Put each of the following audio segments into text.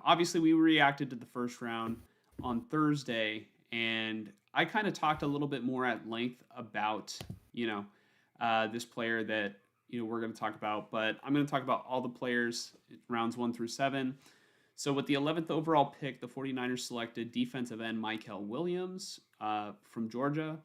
obviously we reacted to the first round on Thursday, and I kind of talked a little bit more at length about, you know, this player that, we're going to talk about, but I'm going to talk about all the players rounds 1 through 7. So with the 11th overall pick, the 49ers selected defensive end Michael Williams from Georgia.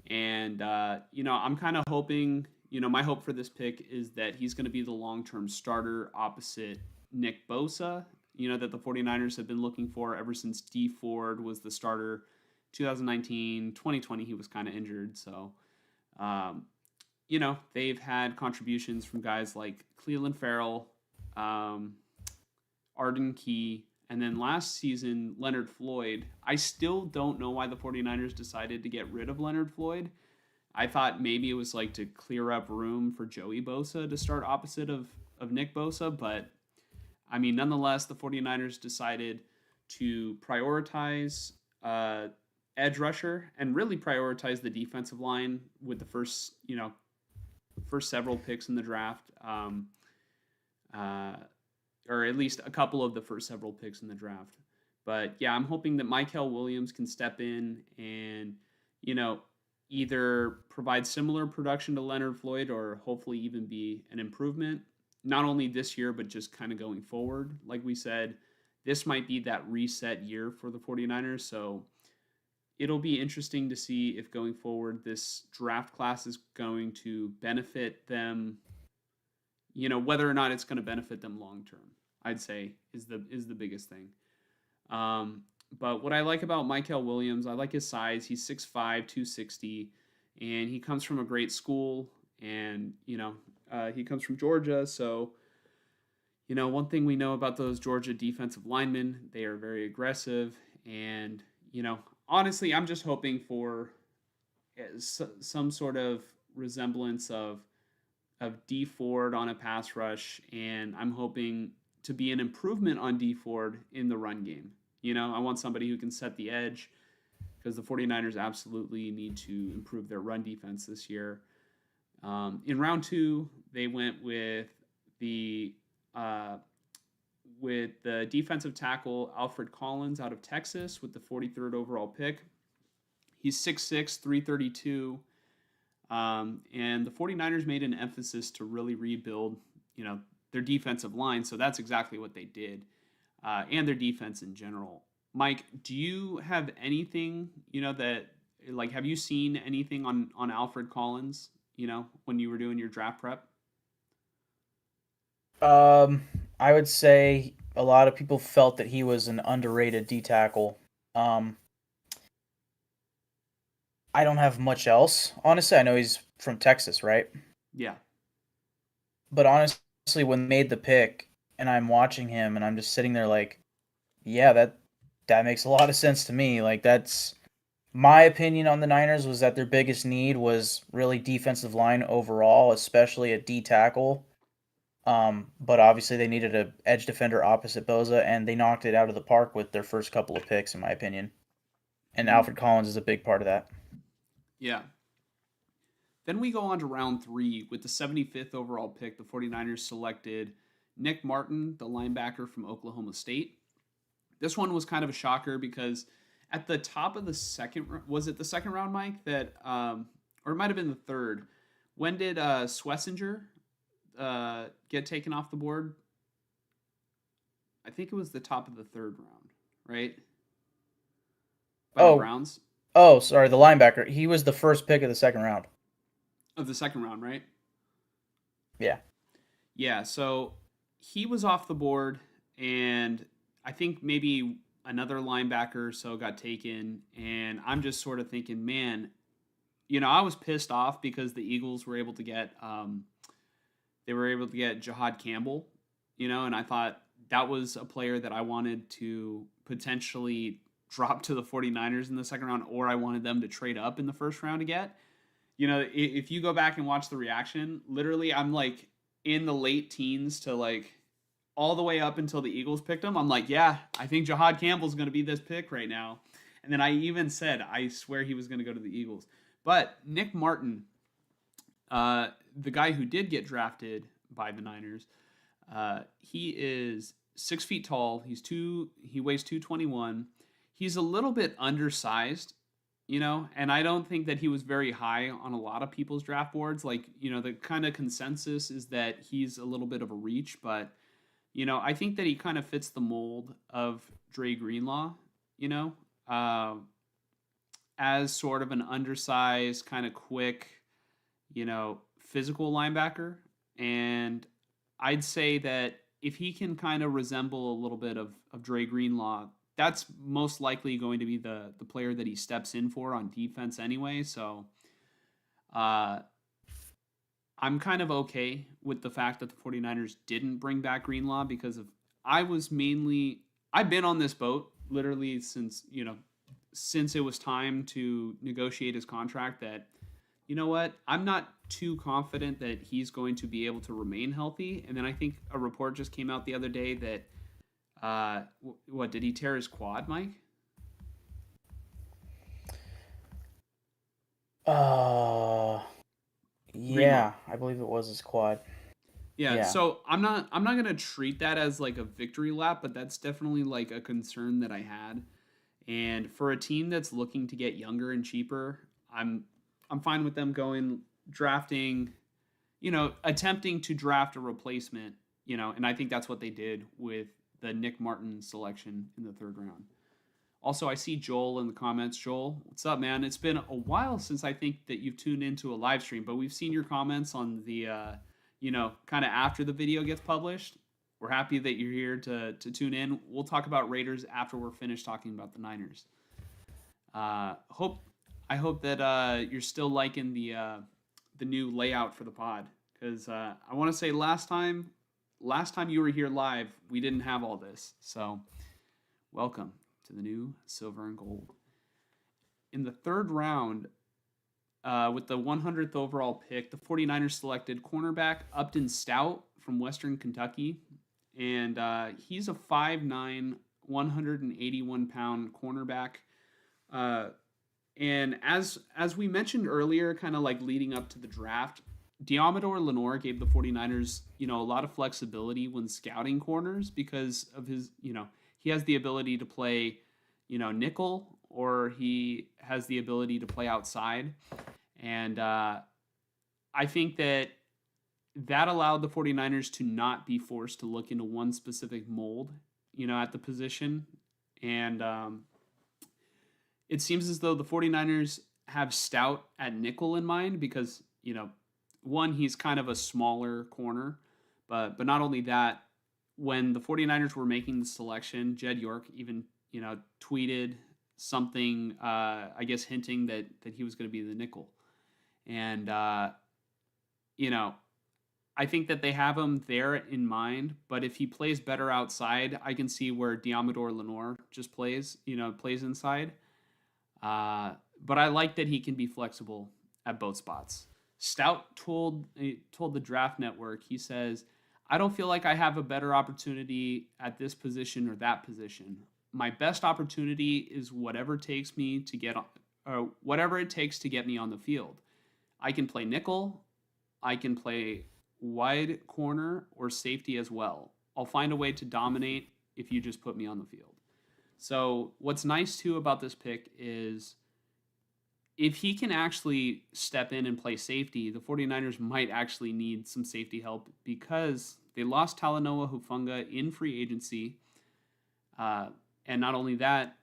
And, I'm kind of hoping, my hope for this pick is that he's going to be the long term starter opposite Nick Bosa, that the 49ers have been looking for ever since D Ford was the starter 2019, 2020. He was kind of injured. So, um, they've had contributions from guys like Cleveland Farrell, um, Arden Key, and then last season, Leonard Floyd. I still don't know why the 49ers decided to get rid of Leonard Floyd. I thought maybe it was like to clear up room for Joey Bosa to start opposite of Nick Bosa, but I mean, nonetheless, the 49ers decided to prioritize edge rusher and really prioritize the defensive line with the first several picks in the draft. Uh, or at least a couple of the first several picks in the draft. But yeah, I'm hoping that Michael Williams can step in and, you know, either provide similar production to Leonard Floyd or hopefully even be an improvement, not only this year, but just kind of going forward. Like we said, this might be that reset year for the 49ers. So it'll be interesting to see if going forward this draft class is going to benefit them, whether or not it's going to benefit them long term. I'd say is the biggest thing. But what I like about Michael Williams, I like his size. He's 6'5", 260, and he comes from a great school. And he comes from Georgia. So one thing we know about those Georgia defensive linemen, they are very aggressive. And honestly, I'm just hoping for some sort of resemblance of D Ford on a pass rush, and I'm hoping to be an improvement on D Ford in the run game. I want somebody who can set the edge because the 49ers absolutely need to improve their run defense this year. In round 2, they went uh, with the defensive tackle Alfred Collins out of Texas with the 43rd overall pick. He's 6'6", 332. And the 49ers made an emphasis to really rebuild, their defensive line. So that's exactly what they did, and their defense in general. Mike, do you have anything, that like, have you seen anything on Alfred Collins, when you were doing your draft prep? Um, I would say a lot of people felt that he was an underrated D tackle. Um, I don't have much else. Honestly, I know he's from Texas, right? Yeah. But honestly, when they made the pick and I'm watching him and I'm just sitting there like, yeah, that makes a lot of sense to me. Like that's my opinion on the Niners was that their biggest need was really defensive line overall, especially a D tackle. But obviously they needed a edge defender opposite Boza, and they knocked it out of the park with their first couple of picks, in my opinion. And Hmm. Alfred Collins is a big part of that. Yeah. Then we go on to round 3 with the 75th overall pick. The 49ers selected Nick Martin, the linebacker from Oklahoma State. This one was kind of a shocker because at the top of the second, was it the second round, Mike? Or it might have been the third. When did Swessinger get taken off the board? I think it was the top of the third round, right? By the Oh, Browns sorry, the linebacker. He was the first pick of the second round. of the second round, right? Yeah. Yeah, so he was off the board, and I think maybe another linebacker or so got taken. And I'm just sort of thinking, man, I was pissed off because the Eagles were able to get Jahad Campbell, and I thought that was a player that I wanted to potentially drop to the 49ers in the second round, or I wanted them to trade up in the first round to get. If you go back and watch the reaction, literally, I'm like in the late teens to like all the way up until the Eagles picked him. I'm like, yeah, I think Jahad Campbell's going to be this pick right now. And then I even said, I swear he was going to go to the Eagles. But Nick Martin, the guy who did get drafted by the Niners, he is 6 feet tall. He weighs 221. He's a little bit undersized, and I don't think that he was very high on a lot of people's draft boards. Like, the kind of consensus is that he's a little bit of a reach, but I think that he kind of fits the mold of Dre Greenlaw, you know, uh, as sort of an undersized, kind of quick, physical linebacker. And I'd say that if he can kind of resemble a little bit of Dre Greenlaw, that's most likely going to be the player that he steps in for on defense anyway. So uh, I'm kind of okay with the fact that the 49ers didn't bring back Greenlaw because I was mainly I've been on this boat literally since it was time to negotiate his contract that what? I'm not too confident that he's going to be able to remain healthy. And then I think a report just came out the other day that what did he tear his quad, Mike? Uh, Greenlaw. yeah, I believe it was his quad. Yeah, Yeah. so I'm not gonna treat that as like a victory lap, but that's definitely like a concern that I had. And for a team that's looking to get younger and cheaper, I'm fine with them going drafting, attempting to draft a replacement, and I think that's what they did with the Nick Martin selection in the third round. Also, I see Joel in the comments. Joel, what's up, man? It's been a while since I think that you've tuned into a live stream, but we've seen your comments on the, kind of after the video gets published. We're happy that you're here to tune in. We'll talk about Raiders after we're finished talking about the Niners. Hope I hope that you're still liking the new layout for the pod because I want to say last time you were here live, we didn't have all this. So welcome to the new silver and gold. In the third round, with the 100th overall pick, the 49ers selected cornerback Upton Stout from Western Kentucky. And he's a 5'9", 181-pound cornerback. And as we mentioned earlier, kind of like leading up to the draft, Diamador Lenore gave the 49ers, a lot of flexibility when scouting corners because of his, he has the ability to play, nickel or he has the ability to play outside. And I think that allowed the 49ers to not be forced to look into one specific mold, at the position. And it seems as though the 49ers have Stout at nickel in mind because, one, he's kind of a smaller corner, but not only that, when the 49ers were making the selection, Jed York even, tweeted something, I guess hinting that he was going to be the nickel. And, I think that they have him there in mind, but if he plays better outside, I can see where Diamador Lenore just plays inside. But I like that he can be flexible at both spots. Stout told the Draft Network, he says, I don't feel like I have a better opportunity at this position or that position. My best opportunity is whatever it takes to get me on the field. I can play nickel, I can play wide corner or safety as well. I'll find a way to dominate if you just put me on the field. So what's nice too about this pick is if he can actually step in and play safety, the 49ers might actually need some safety help because they lost Talanoa Hufanga in free agency. And not only that,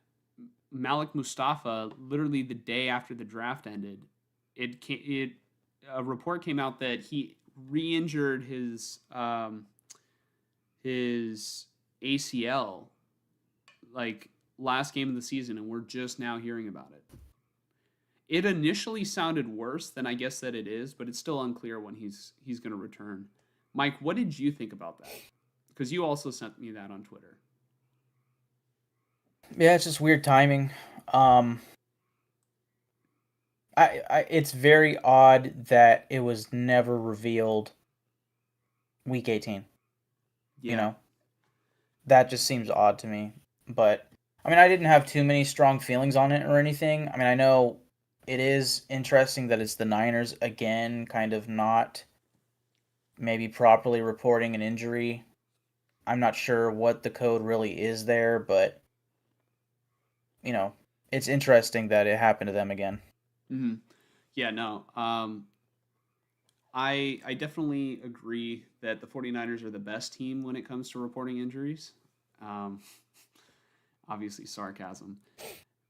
Malik Mustafa, literally the day after the draft ended, a report came out that he re-injured his ACL like last game of the season, and we're just now hearing about it. It initially sounded worse than I guess that it is, but it's still unclear when he's going to return. Mike, what did you think about that? Because you also sent me that on Twitter. Yeah, it's just weird timing. It's very odd that it was never revealed week 18. Yeah. That just seems odd to me. But I mean, I didn't have too many strong feelings on it or anything. I mean, I know it is interesting that it's the Niners again, kind of not maybe properly reporting an injury. I'm not sure what the code really is there, but you know, it's interesting that it happened to them again. Hmm. Yeah, no. I definitely agree that the 49ers are the best team when it comes to reporting injuries. Um, obviously sarcasm.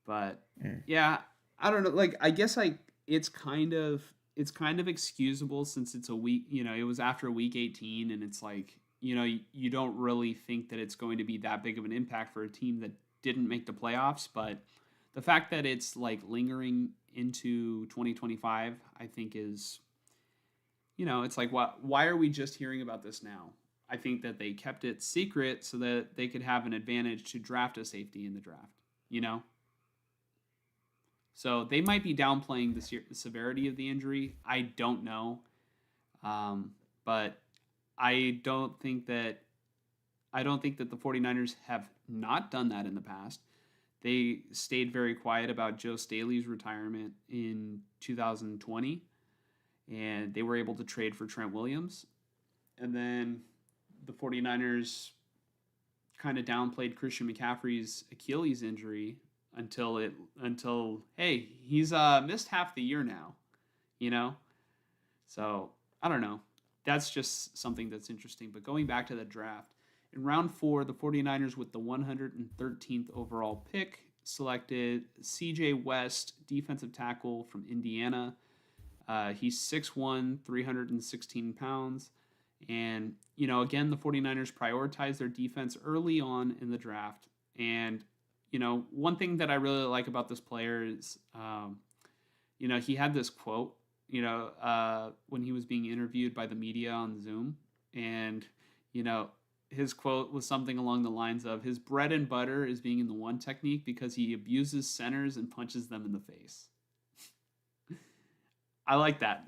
But Mm. yeah, I don't know. Like I guess it's kind of excusable since it's a week. It was after week 18, and it's like you don't really think that it's going to be that big of an impact for a team that didn't make the playoffs. But the fact that it's like lingering into 2025, I think is it's like why are we just hearing about this now? I think that they kept it secret so that they could have an advantage to draft a safety in the draft. You know, so they might be downplaying the severity of the injury. I don't know, but I don't think that I don't think that the 49ers have not done that in the past. They stayed very quiet about Joe Staley's retirement in 2020, and they were able to trade for Trent Williams. And then the 49ers kind of downplayed Christian McCaffrey's Achilles injury until hey, he's missed half the year now, you know? So, I don't know. That's just something that's interesting. But going back to the draft, in round 4, the 49ers with the 113th overall pick selected CJ West, defensive tackle from Indiana. He's 6'1", 316 pounds. And, again, the 49ers prioritize their defense early on in the draft. And, one thing that I really like about this player is, he had this quote, when he was being interviewed by the media on Zoom. And, you know, his quote was something along the lines of his bread and butter is being in the one technique because he abuses centers and punches them in the face. I like that.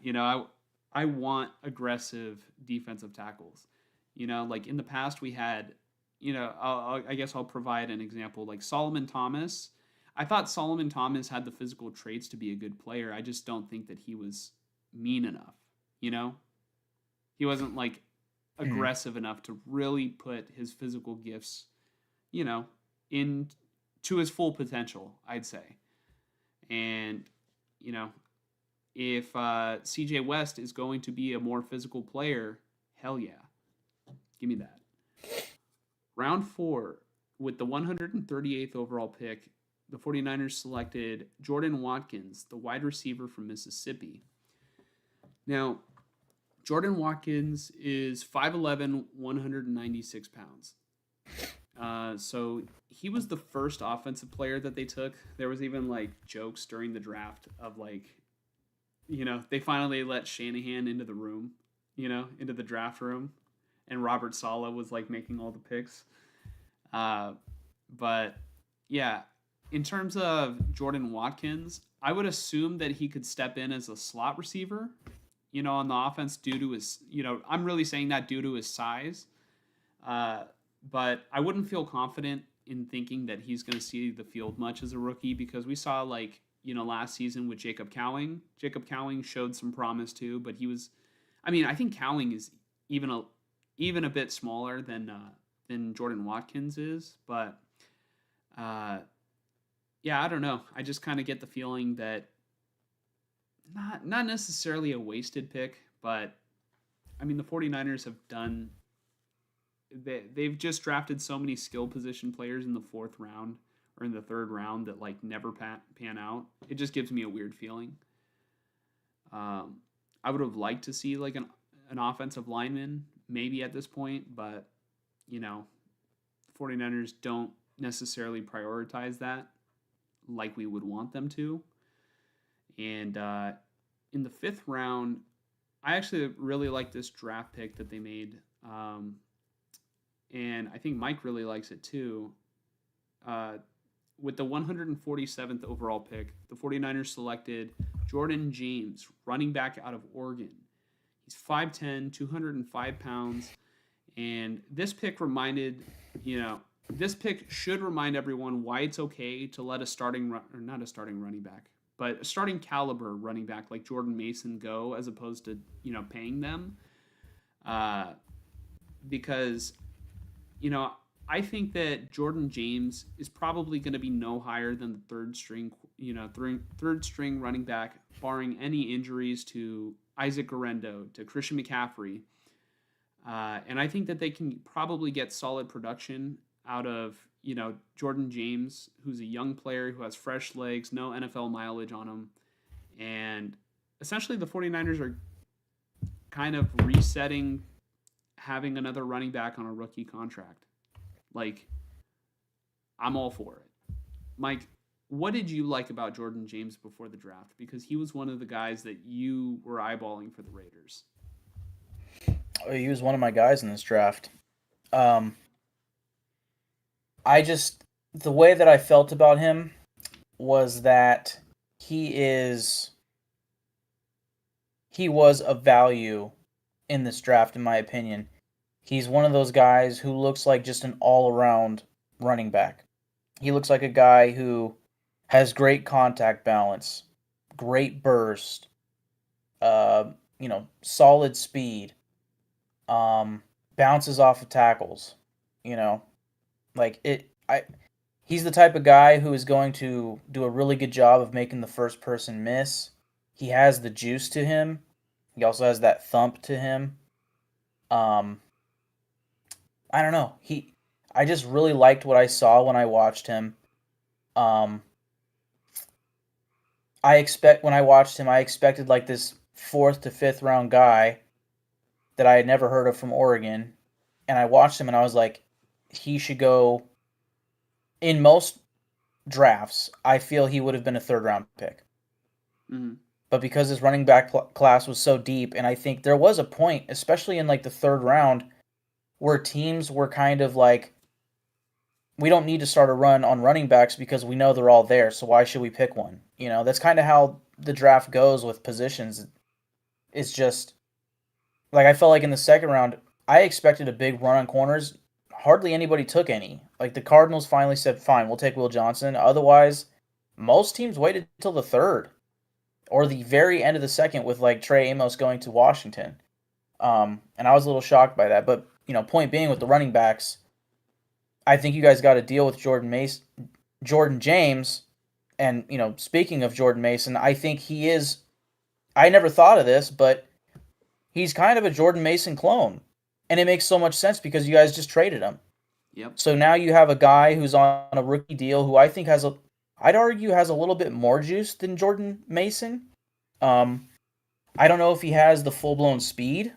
I want aggressive defensive tackles. Like in the past we had, I guess I'll provide an example like Solomon Thomas. I thought Solomon Thomas had the physical traits to be a good player. I just don't think that he was mean enough. You know, he wasn't like Mm. aggressive enough to really put his physical gifts, you know, in to his full potential, I'd say. And, you know, if CJ West is going to be a more physical player, hell yeah. Give me that. Round 4, with the 138th overall pick, the 49ers selected Jordan Watkins, the wide receiver from Mississippi. Now, Jordan Watkins is 5'11", 196 pounds. So he was the first offensive player that they took. There was even like jokes during the draft of like, they finally let Shanahan into the room, into the draft room, and Robert Saleh was like making all the picks. Uh, but yeah, in terms of Jordan Watkins, I would assume that he could step in as a slot receiver, on the offense due to his, I'm really saying that due to his size. Uh, but I wouldn't feel confident in thinking that he's going to see the field much as a rookie because we saw like, last season with Jacob Cowing. Jacob Cowing showed some promise too, but he was, I think Cowing is even a bit smaller than Jordan Watkins is, but uh, yeah, I don't know. I just kind of get the feeling that not necessarily a wasted pick, but the 49ers have done they've just drafted so many skill position players in the 4th round or in the 3rd round that like never pan out. It just gives me a weird feeling. I would have liked to see like an offensive lineman maybe at this point, but 49ers don't necessarily prioritize that like we would want them to. And in the 5th round, I actually really like this draft pick that they made. And I think Mike really likes it too. Uh, with the 147th overall pick, the 49ers selected Jordan James, running back out of Oregon. He's 5'10, 205 pounds. And this pick should remind everyone why it's okay to let not a starting running back, but a starting caliber running back like Jordan Mason go as opposed to, paying them. Because you know, I think that Jordan James is probably going to be no higher than the third string, third string running back, barring any injuries to Isaac Guerrero, to Christian McCaffrey. And I think that they can probably get solid production out of, Jordan James, who's a young player who has fresh legs, no NFL mileage on him. And essentially, the 49ers are kind of resetting having another running back on a rookie contract. Like, I'm all for it. Mike, what did you like about Jordan James before the draft? Because he was one of the guys that you were eyeballing for the Raiders. He was one of my guys in this draft. Um, I just the way that I felt about him was that he is he was a value in this draft, in my opinion. He's one of those guys who looks like just an all-around running back. He looks like a guy who has great contact balance, great burst, solid speed, bounces off of tackles. You know, like it. He's the type of guy who is going to do a really good job of making the first person miss. He has the juice to him. He also has that thump to him. Um, I don't know. I just really liked what I saw when I watched him. Um, when I watched him, I expected like this fourth to fifth round guy that I had never heard of from Oregon, and I watched him and I was like, he should go. In most drafts, I feel he would have been a third round pick. Mm-hmm. But because his running back class was so deep, and I think there was a point, especially in like the third round, where teams were kind of like, we don't need to start a run on running backs because we know they're all there, so why should we pick one? That's kind of how the draft goes with positions. It's just, like, I felt like in the second round, I expected a big run on corners. Hardly anybody took any. Like, the Cardinals finally said, fine, we'll take Will Johnson. Otherwise, most teams waited until the third or the very end of the second with, like, Trey Amos going to Washington. And I was a little shocked by that. But, point being with the running backs, I think you guys got to deal with Jordan James. And, speaking of Jordan Mason, I think he is, I never thought of this, but he's kind of a Jordan Mason clone. And it makes so much sense because you guys just traded him. Yep. So now you have a guy who's on a rookie deal who I think I'd argue has a little bit more juice than Jordan Mason. I don't know if he has the full-blown speed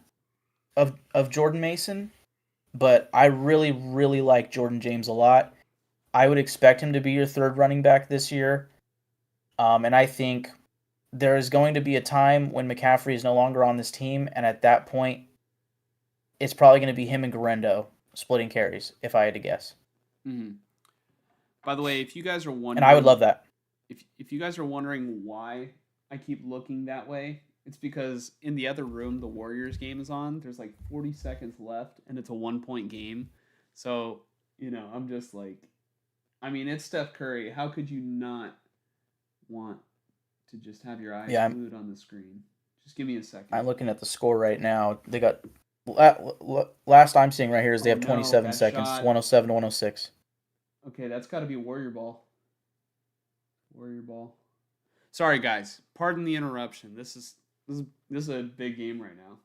of Jordan Mason, but I really, really like Jordan James a lot. I would expect him to be your third running back this year. And I think there is going to be a time when McCaffrey is no longer on this team, and at that point, it's probably going to be him and Guerrero splitting carries, if I had to guess. Mm-hmm. By the way, if you guys are wondering, and I would love that. If you guys are wondering why I keep looking that way, it's because in the other room the Warriors game is on. There's like 40 seconds left, and it's a 1-point game. So I'm just like, I mean, it's Steph Curry. How could you not want to just have your eyes glued on the screen? Just give me a second. I'm looking at the score right now. They got last I'm seeing right here is they have 27 seconds, 107 to 106. Okay, that's got to be Warrior Ball. Warrior Ball. Sorry, guys. Pardon the interruption. This is a big game right now.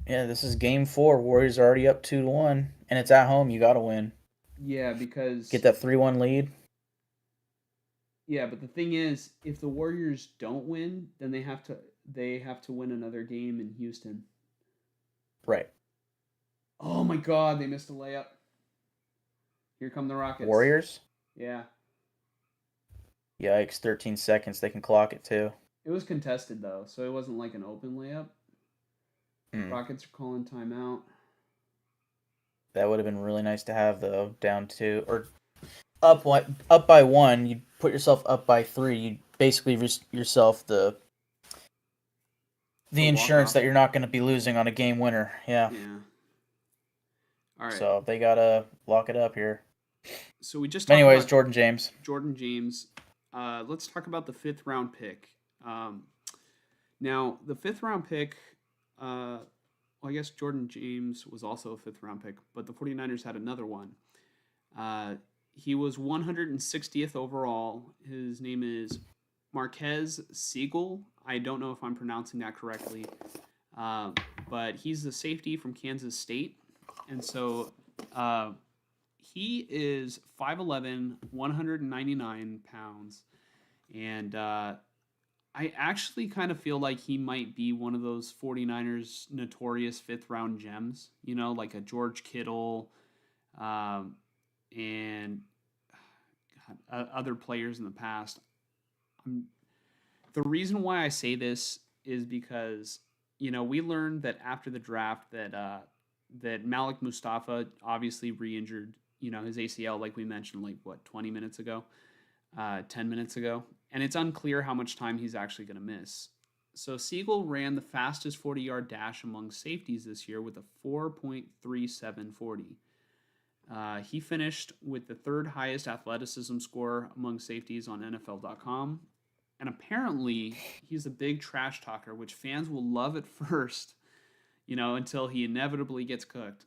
Yeah, this is game 4. Warriors are already up 2-1, and it's at home. You got to win. Yeah, because get that 3-1 lead. Yeah, but the thing is, if the Warriors don't win, then they have to win another game in Houston. Right. Oh my God, they missed a layup. Here come the Rockets. Warriors? Yeah. Yikes, 13 seconds. They can clock it too. It was contested though, so it wasn't like an open layup. Rockets are calling timeout. That would have been really nice to have though, down 2 or up by 1. You put yourself up by 3. You basically yourself the insurance that you're not going to be losing on a game winner. Yeah. All right. So they got to lock it up here. So we just anyways, about Jordan James. Let's talk about the 5th round pick. Now, the 5th round pick, well, I guess Jordan James was also a fifth round pick, but the 49ers had another one. He was 160th overall. His name is Marquez Siegel. I don't know if I'm pronouncing that correctly, uh, but he's the safety from Kansas State. And so he is 5'11, 199 pounds. And I actually kind of feel like he might be one of those 49ers notorious fifth round gems, like a George Kittle, and other players in the past. The reason why I say this is because we learned that after the draft that Malik Mustafa obviously re-injured his ACL, like we mentioned, like what 20 minutes ago, 10 minutes ago, and it's unclear how much time he's actually going to miss. So Siegel ran the fastest 40-yard dash among safeties this year with a 4.3740. He finished with the third highest athleticism score among safeties on NFL.com. And apparently, he's a big trash talker, which fans will love at first, until he inevitably gets cooked.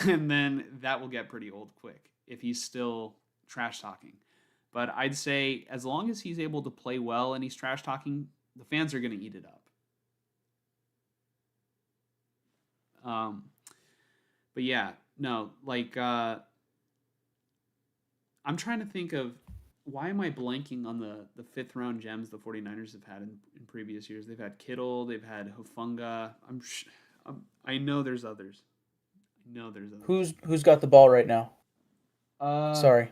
And then that will get pretty old quick if he's still trash talking. But I'd say as long as he's able to play well and he's trash talking, the fans are going to eat it up. But yeah, no, like I'm trying to think of why am I blanking on the fifth round gems the 49ers have had in previous years. They've had Kittle, they've had Hufanga. I know there's others. I know there's others. Who's got the ball right now? Sorry.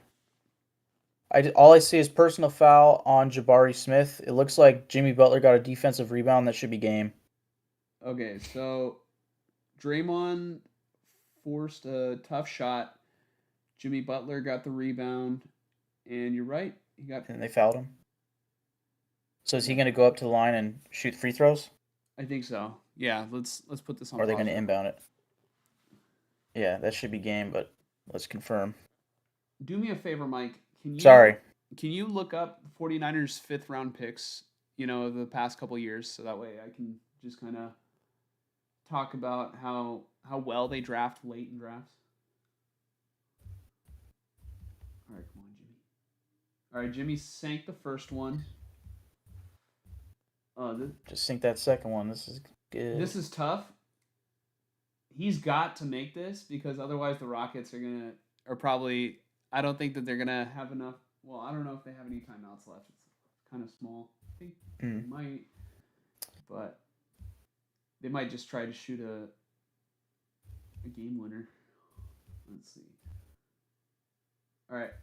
All I see is personal foul on Jabari Smith. It looks like Jimmy Butler got a defensive rebound. That should be game. Okay, so Draymond forced a tough shot. Jimmy Butler got the rebound, and you're right. And they fouled him. So is he going to go up to the line and shoot free throws? I think so. Yeah, let's put this on. Or are they going to inbound it? Yeah, that should be game, but let's confirm. Do me a favor, Mike. Can you look up the 49ers fifth round picks, the past couple years, so that way I can just kind of talk about how well they draft late in drafts? All right, come on, Jimmy. All right, Jimmy sank the first one. Just sink that second one. This is good. This is tough. He's got to make this because otherwise the Rockets are probably. I don't think that they're gonna have enough. Well, I don't know if they have any timeouts left. It's kind of small. I think they might, but they might just try to shoot a game winner. Let's see. All right,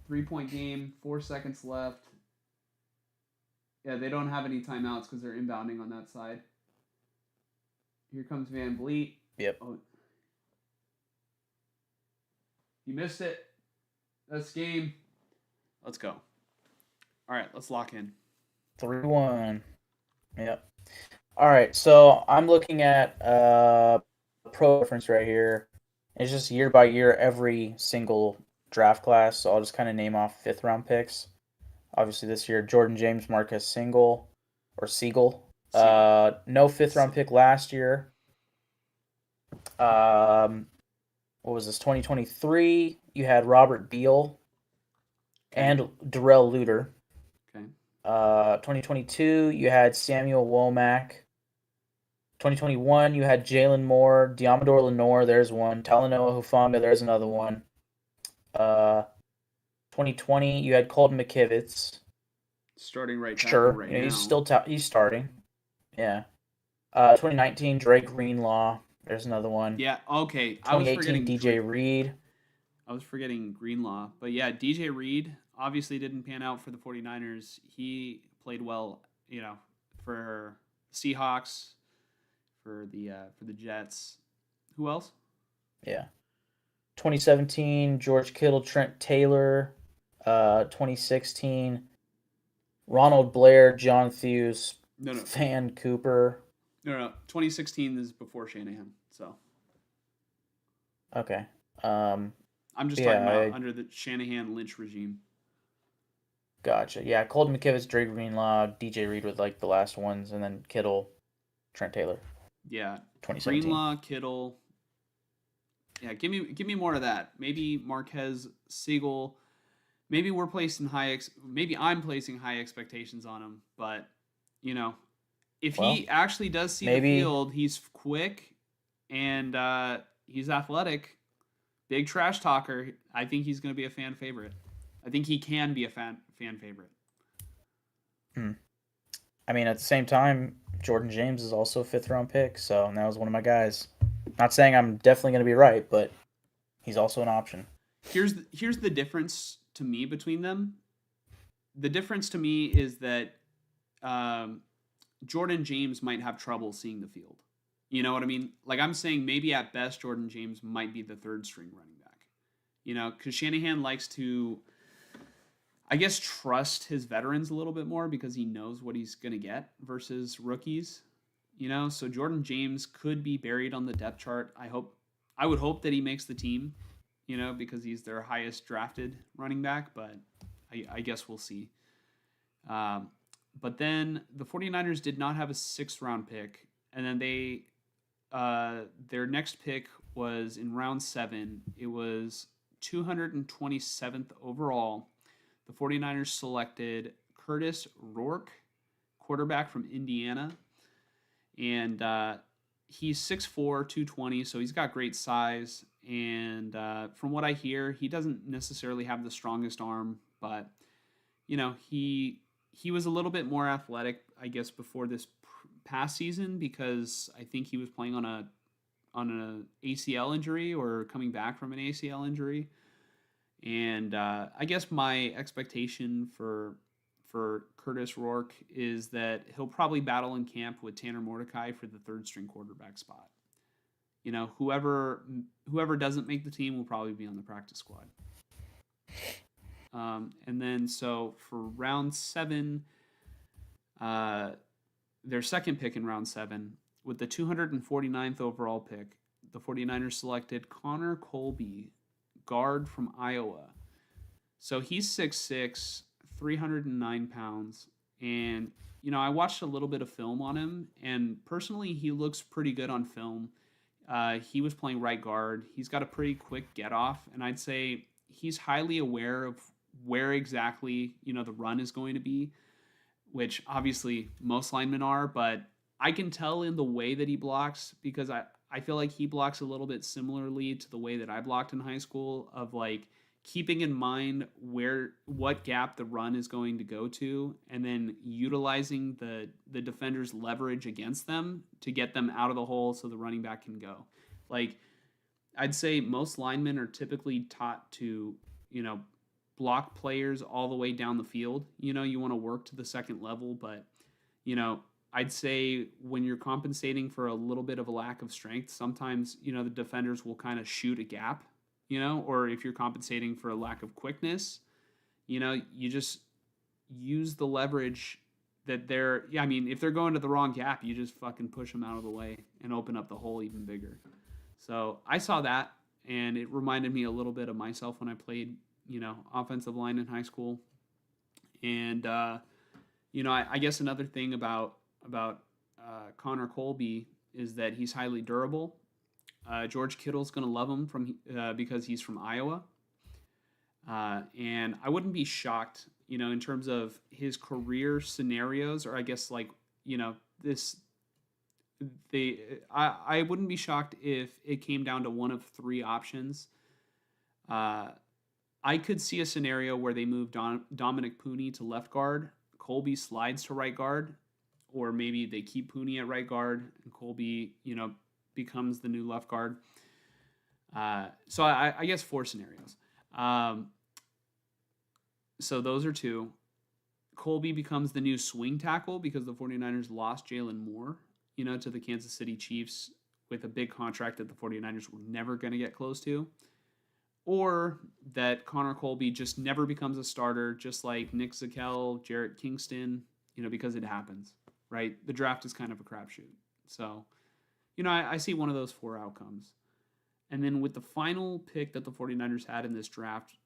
3-point game, 4 seconds left. Yeah, they don't have any timeouts because they're inbounding on that side. Here comes Van Vliet. Yep. Oh. You missed it. That's game. Let's go. All right, let's lock in. 3-1. Yep. All right, so I'm looking at pro reference right here. It's just year by year every single draft class. So I'll just kind of name off fifth round picks. Obviously this year, Jordan James, Marquez Siegel. No fifth round pick last year. What was this? 2023. You had Robert Beal and Darrell Luter. Okay. 2022, you had Samuel Womack. 2021, you had Jalen Moore, Diamador Lenore, there's one. Talanoa Hufanga, there's another one. 2020, you had Colton McKivitz. Starting right tackle sure, right now. He's starting. Yeah. 2019, Drake Greenlaw. There's another one. Yeah, okay. 2018, DJ Reed. I was forgetting Greenlaw. But yeah, DJ Reed obviously didn't pan out for the 49ers. He played well, for Seahawks, for the Jets. Who else? Yeah. 2017, George Kittle, Trent Taylor. 2016, Ronald Blair, John Theus, Van Cooper. No. 2016 is before Shanahan, so. Okay. I'm just talking about under the Shanahan-Lynch regime. Gotcha. Yeah, Colton McKivitz, Drake Greenlaw, DJ Reed with like the last ones, and then Kittle, Trent Taylor. Yeah. 2017. Greenlaw, Kittle. Yeah, give me more of that. Maybe Marquez, Siegel. Maybe we're placing maybe I'm placing high expectations on him, but you know, if Well, he actually does see the maybe field, he's quick and he's athletic, big trash talker. I think he's going to be a fan favorite. I think he can be a fan favorite. hmm. I mean, at the same time, Jordan James is also a 5th round pick, so that was one of my guys. Not saying I'm definitely going to be right, but he's also an option. Here's the difference to me between them. The difference to me is that um, Jordan James might have trouble seeing the field. You know what I mean? Like I'm saying, maybe at best Jordan James might be the third string running back. You know, because Shanahan likes to, I guess, trust his veterans a little bit more because he knows what he's going to get versus rookies. You know, so Jordan James could be buried on the depth chart. I would hope that he makes the team. You know, because he's their highest drafted running back, but I guess we'll see. Um, but then the 49ers did not have a 6th round pick. And then their next pick was in round 7. It was 227th overall. The 49ers selected Curtis Rourke, quarterback from Indiana. And he's 6'4", 220, so he's got great size. And from what I hear, he doesn't necessarily have the strongest arm, but you know, he was a little bit more athletic, I guess, before this past season because I think he was playing on an ACL injury or coming back from an ACL injury. And I guess my expectation for Curtis Rourke is that he'll probably battle in camp with Tanner Mordecai for the third string quarterback spot. You know, whoever doesn't make the team will probably be on the practice squad. And then so for round 7, their second pick in round 7, with the 249th overall pick, the 49ers selected Connor Colby, guard from Iowa. So he's 6'6", 309 pounds. And, you know, I watched a little bit of film on him, and personally, he looks pretty good on film. He was playing right guard. He's got a pretty quick get off, and I'd say he's highly aware of where exactly, you know, the run is going to be, which obviously most linemen are, but I can tell in the way that he blocks because I feel like he blocks a little bit similarly to the way that I blocked in high school of like keeping in mind what gap the run is going to go to and then utilizing the defender's leverage against them to get them out of the hole so the running back can go. Like I'd say most linemen are typically taught to, you know, block players all the way down the field. You know, you want to work to the second level, but you know, I'd say when you're compensating for a little bit of a lack of strength, sometimes, you know, the defenders will kind of shoot a gap, you know, or if you're compensating for a lack of quickness, you know, you just use the leverage that I mean, if they're going to the wrong gap, you just fucking push them out of the way and open up the hole even bigger. So I saw that and it reminded me a little bit of myself when I played, you know, offensive line in high school. And, you know, I guess another thing about Connor Colby is that he's highly durable. George Kittle's going to love him because he's from Iowa, and I wouldn't be shocked, you know, in terms of his career scenarios, or I guess like you know this. I wouldn't be shocked if it came down to one of 3 options. I could see a scenario where they move Dominic Pooney to left guard, Colby slides to right guard, or maybe they keep Pooney at right guard and Colby, you know, becomes the new left guard. So I guess 4 scenarios. So those are 2. Colby becomes the new swing tackle because the 49ers lost Jalen Moore, you know, to the Kansas City Chiefs with a big contract that the 49ers were never going to get close to. Or that Connor Colby just never becomes a starter, just like Nick Zakelj, Jarrett Kingston, you know, because it happens, right? The draft is kind of a crapshoot. So, you know, I see one of those 4 outcomes. And then with the final pick that the 49ers had in this draft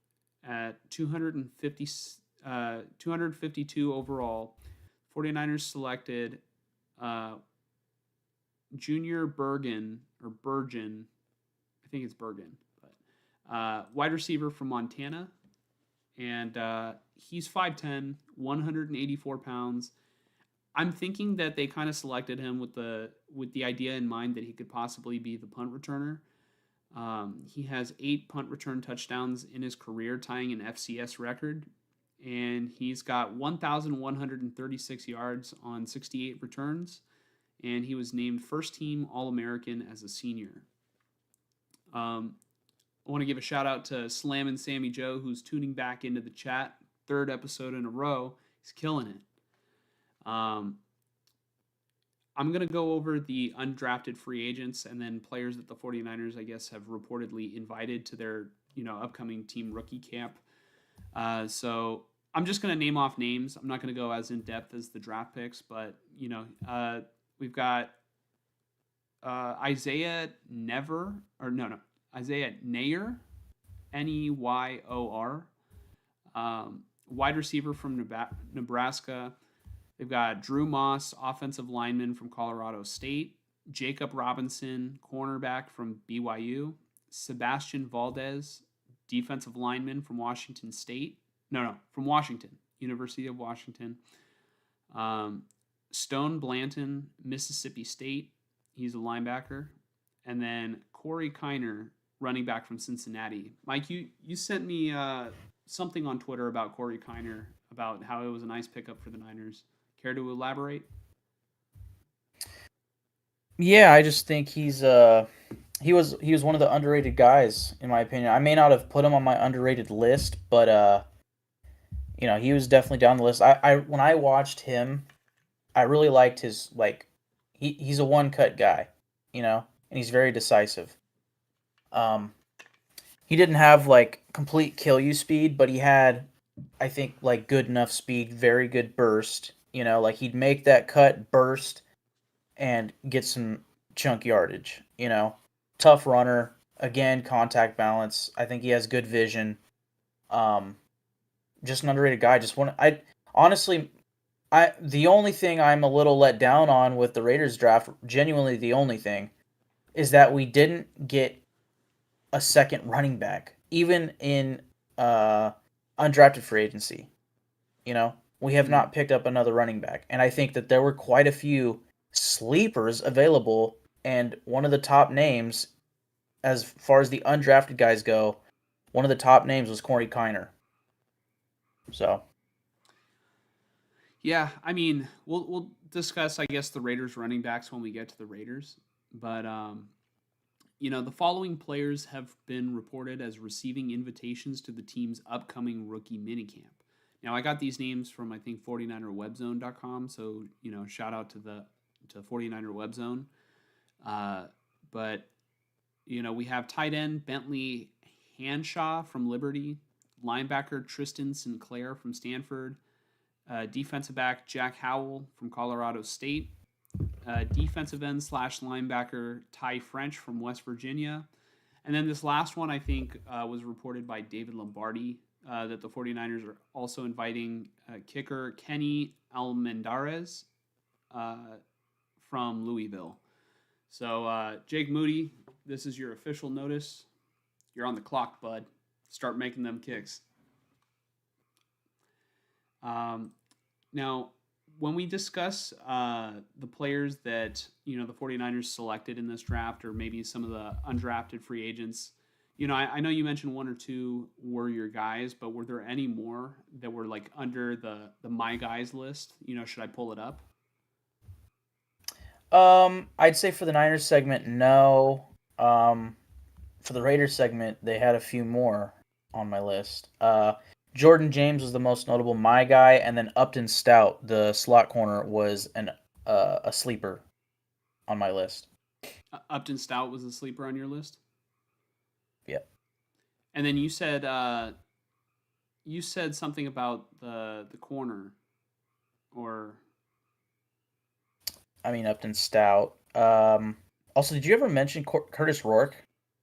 at 252 overall, 49ers selected Junior Bergen or Bergen, I think it's Bergen, but wide receiver from Montana, and he's 5'10", 184 pounds. I'm thinking that they kind of selected him with the idea in mind that he could possibly be the punt returner. He has 8 punt return touchdowns in his career, tying an FCS record, and he's got 1,136 yards on 68 returns, and he was named first team All American as a senior. I want to give a shout out to Slam and Sammy Joe, who's tuning back into the chat. 3rd episode in a row. He's killing it. I'm going to go over the undrafted free agents and then players that the 49ers, I guess, have reportedly invited to their upcoming team rookie camp. So I'm just going to name off names. I'm not going to go as in depth as the draft picks, but we've got Isaiah Neyor, Neyor, wide receiver from Nebraska. They've got Drew Moss, offensive lineman from Colorado State, Jacob Robinson, cornerback from BYU, Sebastian Valdez, defensive lineman from Washington State. From Washington, University of Washington. Stone Blanton, Mississippi State. He's a linebacker. And then Corey Kiner, running back from Cincinnati. Mike, you sent me something on Twitter about Corey Kiner, about how it was a nice pickup for the Niners. Care to elaborate? Yeah, I just think he was one of the underrated guys in my opinion. I may not have put him on my underrated list, but he was definitely down the list. I when I watched him, I really liked his he's a one cut guy, and he's very decisive. He didn't have complete kill you speed, but he had, I think, good enough speed, very good burst. He'd make that cut, burst, and get some chunk yardage. Tough runner. Again, contact balance. I think he has good vision. Just an underrated guy. The only thing I'm a little let down on with the Raiders draft, genuinely the only thing, is that we didn't get a second running back, even in undrafted free agency. We have not picked up another running back, and I think that there were quite a few sleepers available, and one of the top names, as far as the undrafted guys go, one of the top names was Corey Kiner. So, yeah, I mean, we'll discuss, I guess, the Raiders running backs when we get to the Raiders, but the following players have been reported as receiving invitations to the team's upcoming rookie minicamp. Now, I got these names from, I think, 49erwebzone.com, so, shout out to 49er Webzone. But, we have tight end Bentley Hanshaw from Liberty, linebacker Tristan Sinclair from Stanford, defensive back Jack Howell from Colorado State, defensive end / linebacker Ty French from West Virginia. And then this last one, I think, was reported by David Lombardi, that the 49ers are also inviting kicker Kenny Almendarez from Louisville. So, Jake Moody, this is your official notice. You're on the clock, bud. Start making them kicks. Now, when we discuss the players that, the 49ers selected in this draft, or maybe some of the undrafted free agents, I know you mentioned one or two were your guys, but were there any more that were under the my guys list? Should I pull it up? I'd say for the Niners segment, no. For the Raiders segment, they had a few more on my list. Jordan James was the most notable my guy, and then Upton Stout, the slot corner, was a sleeper on my list. Upton Stout was a sleeper on your list? Yep. And then you said something about the corner, or Upton Stout. Also, did you ever mention Curtis Rourke,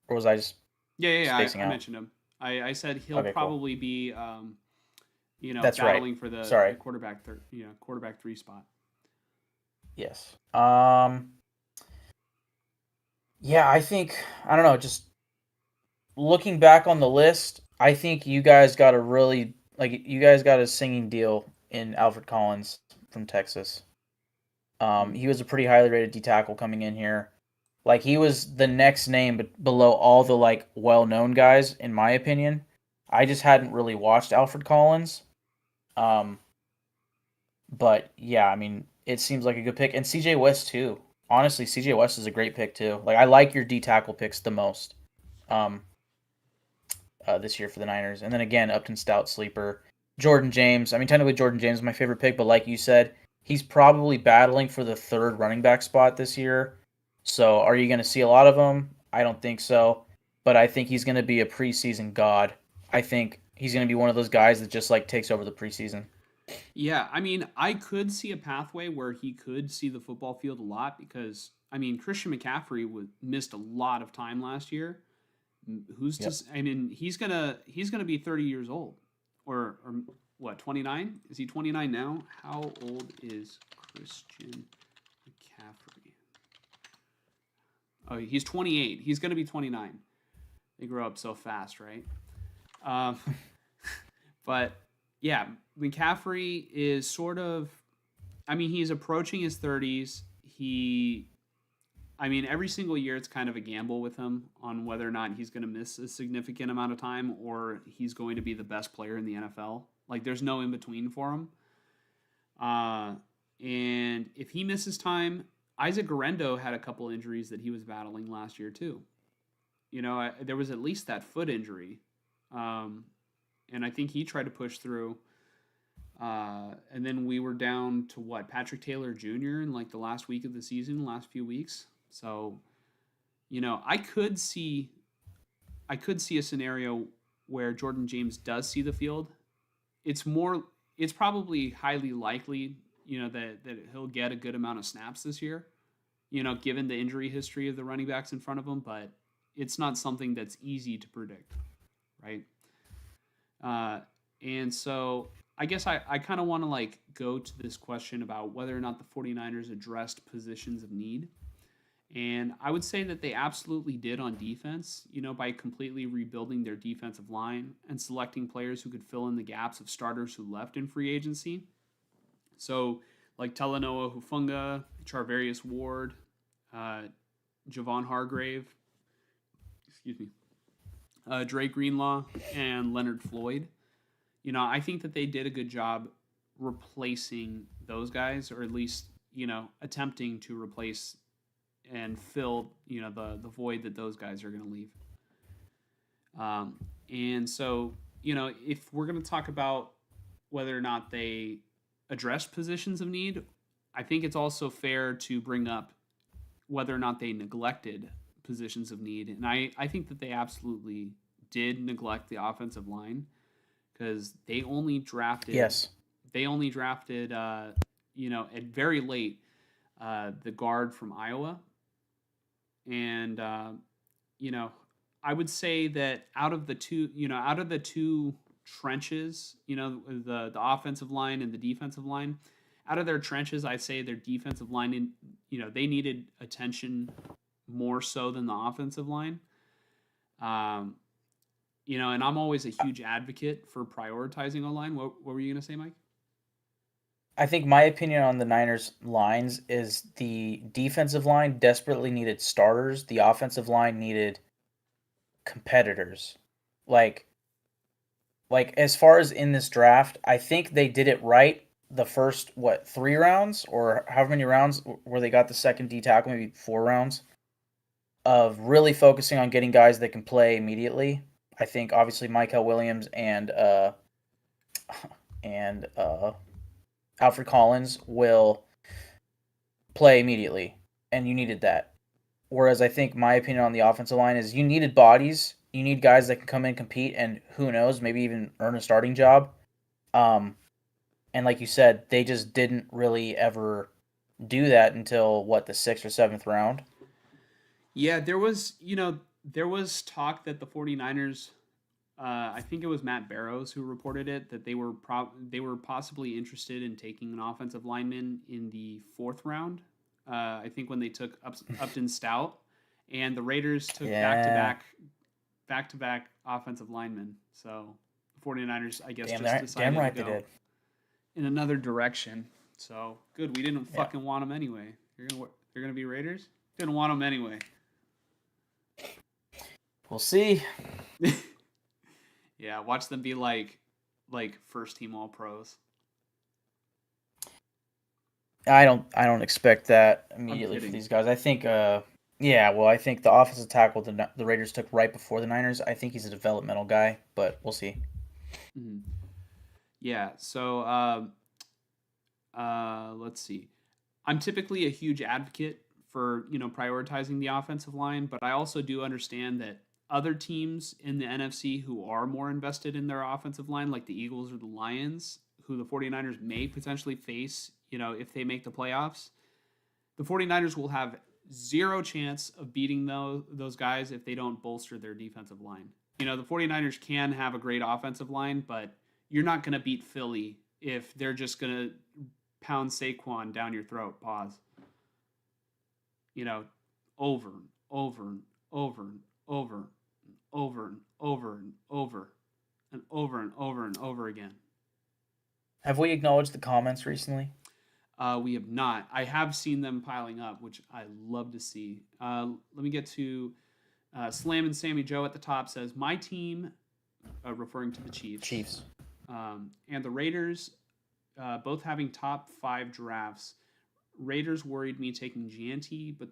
or was I just spacing I out? mentioned him. I said he'll probably be That's battling right. for the Sorry. quarterback 3 spot. Yes. Yeah, I think I don't know. Just looking back on the list, I think you guys got a really like you guys got a singing deal in Alfred Collins from Texas. Mm. He was a pretty highly rated D tackle coming in here. Like he was the next name, but below all the like well known guys, in my opinion. I just hadn't really watched Alfred Collins. Um, but yeah, I mean, it seems like a good pick, and CJ West too. Honestly, CJ West is a great pick too. Like I like your D tackle picks the most. Um, this year for the Niners. And then again, Upton Stout sleeper. Jordan James. I mean, technically Jordan James is my favorite pick, but like you said, he's probably battling for the third running back spot this year. So are you going to see a lot of him? I don't think so. But I think he's going to be a preseason god. I think he's going to be one of those guys that just like takes over the preseason. Yeah, I mean, I could see a pathway where he could see the football field a lot because I mean, Christian McCaffrey missed a lot of time last year. Who's to? Yep. I mean, he's gonna be 30 years old, or what? 29? Is he 29 now? How old is Christian McCaffrey? Oh, he's 28. He's gonna be 29. They grow up so fast, right? Um, but yeah, McCaffrey is sort of. I mean, he's approaching his 30s. I mean, every single year it's kind of a gamble with him on whether or not he's going to miss a significant amount of time or he's going to be the best player in the NFL. Like, there's no in between for him. Uh, and if he misses time, Isaac Garendo had a couple injuries that he was battling last year too. There was at least that foot injury, um, and I think he tried to push through. And then we were down to what, Patrick Taylor Jr. in like the last week of the season, last few weeks. So, I could see a scenario where Jordan James does see the field. It's more, it's probably highly likely, that he'll get a good amount of snaps this year. Given the injury history of the running backs in front of him, but it's not something that's easy to predict, right? Uh, and so I guess I kind of want to like go to this question about whether or not the 49ers addressed positions of need. And I would say that they absolutely did on defense, by completely rebuilding their defensive line and selecting players who could fill in the gaps of starters who left in free agency. So, like Talanoa Hufunga, Charvarius Ward, uh, Javon Hargrave, excuse me, Dre Greenlaw, and Leonard Floyd. I think that they did a good job replacing those guys, or at least attempting to replace and fill the void that those guys are going to leave. And so if we're going to talk about whether or not they addressed positions of need, I think it's also fair to bring up whether or not they neglected positions of need, and I think that they absolutely did neglect the offensive line because Yes. they only drafted at very late the guard from Iowa, and you know I would say that out of the two trenches, the offensive line and the defensive line, out of their trenches, I'd say their defensive line, they needed attention more so than the offensive line. Um, and I'm always a huge advocate for prioritizing O line. What were you gonna say, Mike? I think my opinion on the Niners lines is the defensive line desperately needed starters. The offensive line needed competitors. Like as far as in this draft, I think they did it right the first what 3 rounds or however many rounds where they got the second D tackle, maybe 4 rounds of really focusing on getting guys that can play immediately. I think obviously Michael Williams and Alfred Collins will play immediately, and you needed that. Whereas I think my opinion on the offensive line is you needed bodies. You need guys that can come in, compete, and who knows, maybe even earn a starting job. Um, and like you said, they just didn't really ever do that until what the 6th or 7th round. Yeah, there was talk that the 49ers, I think it was Matt Barrows who reported it, that they were possibly interested in taking an offensive lineman in the fourth round. I think when they took Upton Stout, and the Raiders took Yeah. back to back offensive linemen. So the 49ers, I guess, Damn, just damn decided to right they go did. in another direction. So good, we didn't Yeah. fucking want them anyway. They're gonna be Raiders. Didn't want them anyway. We'll see. Yeah, watch them be like first team All Pros. I don't expect that I'm immediately for kidding. these guys. I think yeah, well, I think the offensive tackle the Raiders took right before the Niners. I think he's a developmental guy, but we'll see. Mhm. Yeah. So let's see. I'm typically a huge advocate for prioritizing the offensive line, but I also do understand that other teams in the NFC who are more invested in their offensive line, like the Eagles or the Lions, who the 49ers may potentially face, if they make the playoffs, the 49ers will have zero chance of beating those guys if they don't bolster their defensive line. The 49ers can have a great offensive line, but you're not going to beat Philly if they're just going to pound Saquon down your throat. Pause. You know, over and over and over and over and over and over and over and over and over and over again. Have we acknowledged the comments recently? We have not. I have seen them piling up, which I love to see. Let me get to Slam and Sammy Joe at the top says, my team, referring to the Chiefs, Chiefs. and the Raiders, both having top 5 drafts. Raiders worried me taking Gianti, but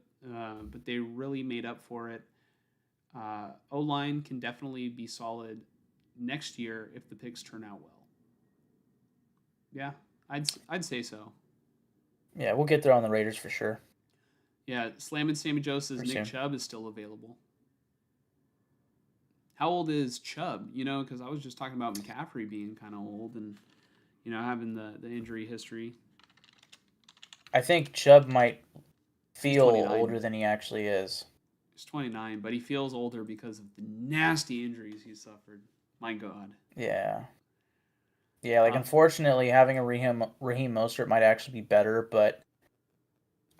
they really made up for it. O line can definitely be solid next year if the picks turn out well. Yeah, I'd say so. Yeah, we'll get there on the Raiders for sure. Yeah, Slam and Sammy Joe says Pretty Nick soon. Chubb is still available. How old is Chubb? Because I was just talking about McCaffrey being kind of old and having the injury history. I think Chubb might He's feel 29. older than he actually is. He's 29, but he feels older because of the nasty injuries he suffered. My God. Yeah. Yeah, like Uh, unfortunately having a Raheem Mostert might actually be better, but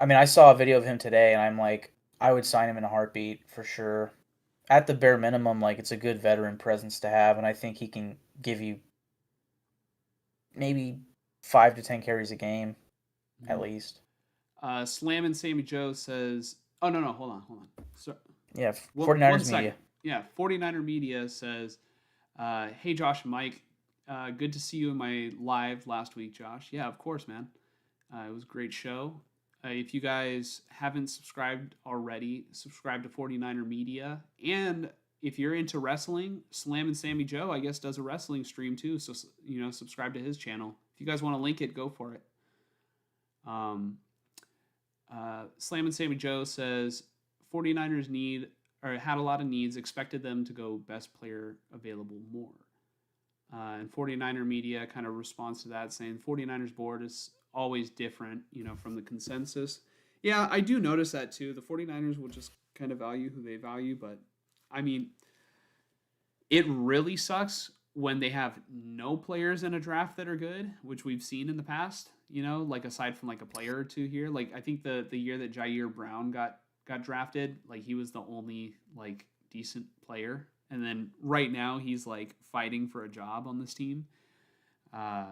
I mean I saw a video of him today and I'm like I would sign him in a heartbeat for sure. At the bare minimum, like it's a good veteran presence to have, and I think he can give you maybe 5 to 10 carries a game at mhm. least. Slam and Sammy Joe says, oh, no, no, hold on. So, Yeah, one 49ers second. media. Yeah, 49er Media says, hey, Josh and Mike, good to see you in my live last week, Josh. Yeah, of course, man. It was a great show. If you guys haven't subscribed already, subscribe to 49er Media. And if you're into wrestling, Slam and Sammy Joe, I guess, does a wrestling stream too. So, subscribe to his channel. If you guys want to link it, go for it. Um, Slam and Sammy Joe says 49ers need or had a lot of needs, expected them to go best player available more. And 49er Media kind of responds to that, saying 49ers board is always different, from the consensus. Yeah, I do notice that too. The 49ers will just kind of value who they value, but I mean, it really sucks when they have no players in a draft that are good, which we've seen in the past. Like aside from like a player or two here. Like I think the year that Jair Brown got drafted, like he was the only like decent player, and then right now he's like fighting for a job on this team. Uh,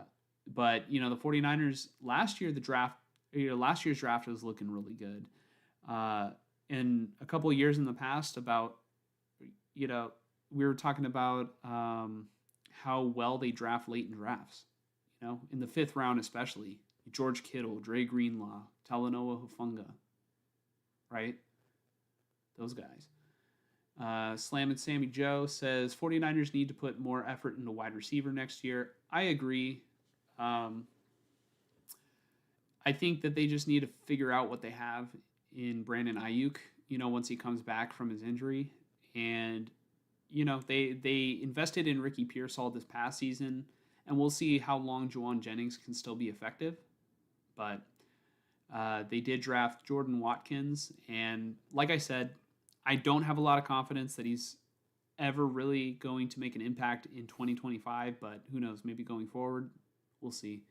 but the 49ers last year's draft was looking really good. In a couple of years in the past, about you know we were talking about how well they draft late in drafts. In the 5th round especially. George Kittle, Dre Greenlaw, Talanoa Hufanga, right? Those guys. Slam and Sammy Joe says 49ers need to put more effort into wide receiver next year. I agree. Um, I think that they just need to figure out what they have in Brandon Ayuk, once he comes back from his injury. And, they invested in Ricky Pearsall this past season, and we'll see how long Juwan Jennings can still be effective. But they did draft Jordan Watkins, and like I said, I don't have a lot of confidence that he's ever really going to make an impact in 2025. But who knows? Maybe going forward, we'll see.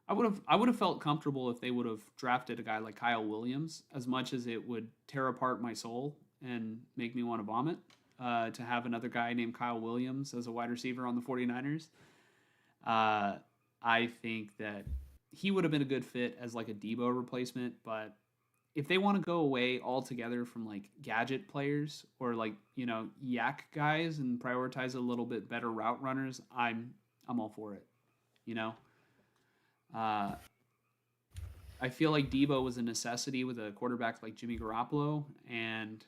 I would have felt comfortable if they would have drafted a guy like Kyle Williams, as much as it would tear apart my soul and make me want to vomit to have another guy named Kyle Williams as a wide receiver on the 49ers. I think that he would have been a good fit as like a Debo replacement, but if they want to go away altogether from like gadget players or like, yak guys and prioritize a little bit better route runners, I'm all for it. You know, uh, I feel like Debo was a necessity with a quarterback like Jimmy Garoppolo, and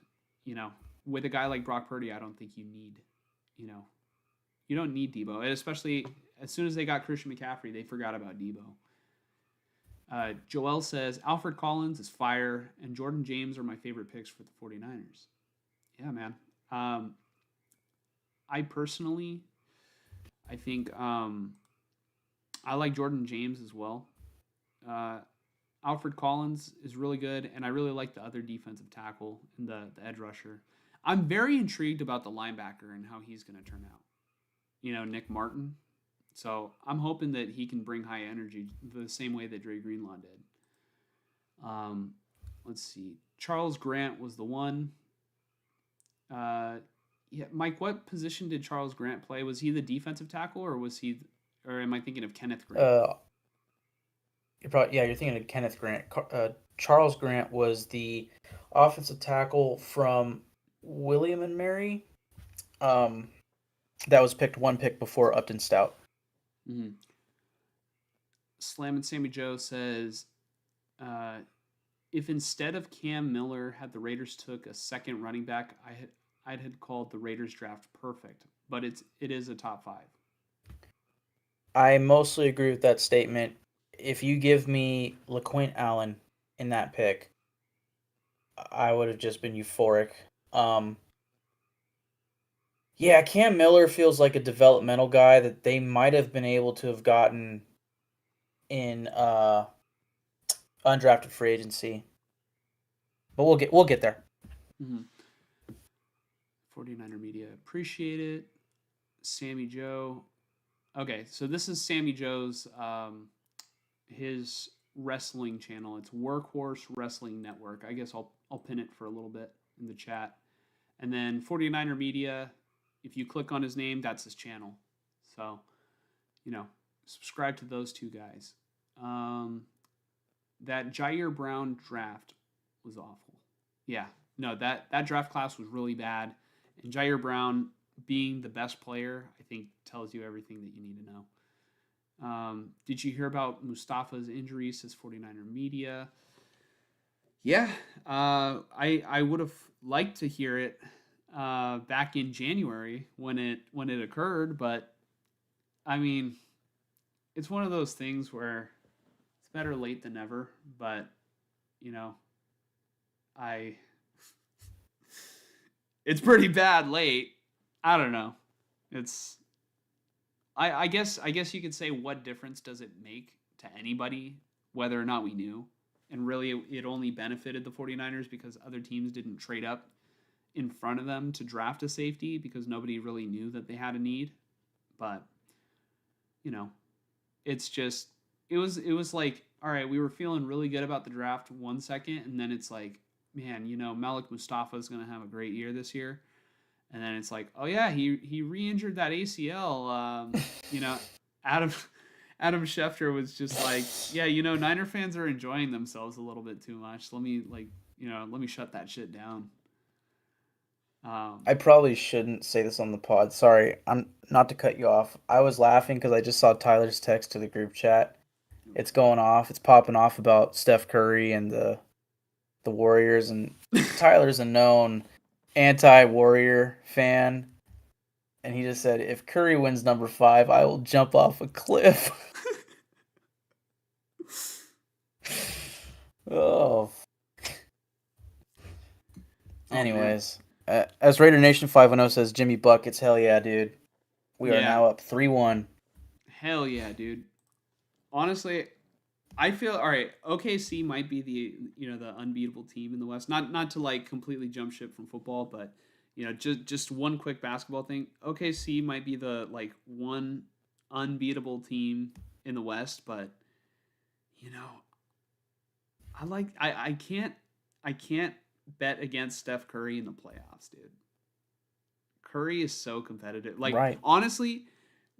you know, with a guy like Brock Purdy, I don't think you know, you don't need Debo, and especially as soon as they got Christian McCaffrey, they forgot about Debo. Joel says Alfred Collins is fire, and Jordan James are my favorite picks for the 49ers. Yeah, man. I personally, I think I like Jordan James as well. Uh, Alfred Collins is really good, and I really like the other defensive tackle and the edge rusher. I'm very intrigued about the linebacker and how he's going to turn out. Nick Martin. So I'm hoping that he can bring high energy the same way that Dre Greenlaw did. Um, let's see. Charles Grant was the one. Yeah, Mike, what position did Charles Grant play? Was he the defensive tackle, or am I thinking of Kenneth Grant? You're thinking of Kenneth Grant. Charles Grant was the offensive tackle from William and Mary. That was picked one pick before Upton Stout. Mm-hmm. Slam and Sammy Joe says, if instead of Cam Miller had the Raiders took a second running back, I'd had called the Raiders draft perfect, but it is a top 5. I mostly agree with that statement. If you give me LaQuint Allen in that pick, I would have just been euphoric. Yeah, Cam Miller feels like a developmental guy that they might have been able to have gotten in undrafted free agency. But we'll get there. Mm-hmm. 49er Media, appreciate it. Sammy Joe. Okay, so this is Sammy Joe's his wrestling channel. It's Workhorse Wrestling Network. I guess I'll pin it for a little bit in the chat. And then 49er Media, if you click on his name, that's his channel. So, subscribe to those two guys. That Jair Brown draft was awful. Yeah, no, that draft class was really bad. And Jair Brown being the best player, I think, tells you everything that you need to know. Did you hear about Mustafa's injury, says 49er Media? Yeah, I would have liked to hear it back in January when it occurred, but I mean, it's one of those things where it's better late than never. But I it's pretty bad late. I don't know. It's I guess you could say, what difference does it make to anybody whether or not we knew? And really it only benefited the 49ers because other teams didn't trade up in front of them to draft a safety because nobody really knew that they had a need. But it's just it was like, all right, we were feeling really good about the draft 1 second, and then it's like, man, Malik Mustafa is going to have a great year this year. And then it's like, oh yeah, he re-injured that ACL. Adam Schefter was just like, yeah, Niner fans are enjoying themselves a little bit too much. Let me shut that shit down. I probably shouldn't say this on the pod. Sorry, I'm not to cut you off. I was laughing because I just saw Tyler's text to the group chat. It's going off. It's popping off about Steph Curry and the Warriors, and Tyler's a known anti-Warrior fan, and he just said, if Curry wins number 5, I will jump off a cliff. Oh. Anyways, as Raider Nation 510 says, Jimmy Buckets, hell yeah, dude. We are now up 3-1. Hell yeah, dude. Honestly, I feel all right. OKC might be the unbeatable team in the West. Not to like completely jump ship from football, but just one quick basketball thing. OKC might be the like one unbeatable team in the West, but I can't bet against Steph Curry in the playoffs, dude. Curry is so competitive. Like, Right. honestly,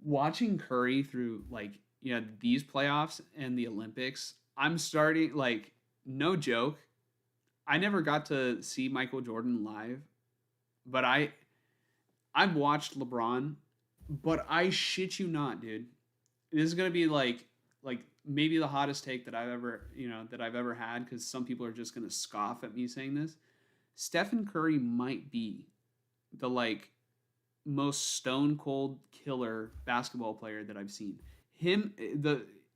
watching Curry through, like, these playoffs and the Olympics, I'm starting, like, no joke. I never got to see Michael Jordan live, but I've watched LeBron, but I shit you not, dude. This is gonna be like maybe the hottest take that I've ever had, because some people are just gonna scoff at me saying this. Stephen Curry might be the like most stone cold killer basketball player that I've seen.